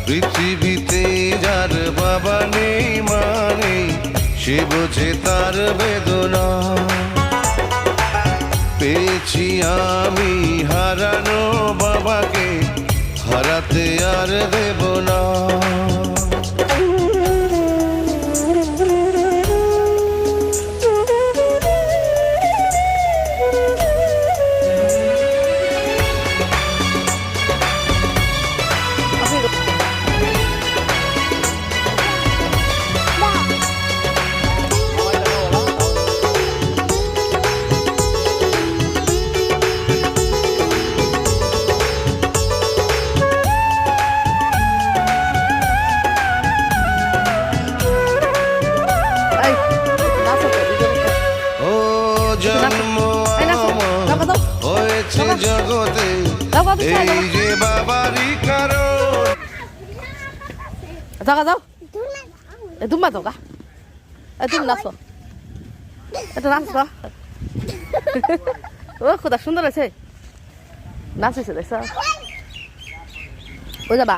পৃথিবীতে যার বাবা নেই মানে সে বোঝে তার বেদনা। পেয়েছি আমি হারানো বাবাকে, হারাতে আর দেব না। জন্ম হয়েছে জগতে এই যে বাবারই কারণ। যাও যাও দুম্বা যাও গা, তুমি নাচো, এটা নাচ। ও খুদা সুন্দর আছে, নাচ হয়েছে দেখছ। ও যাবা।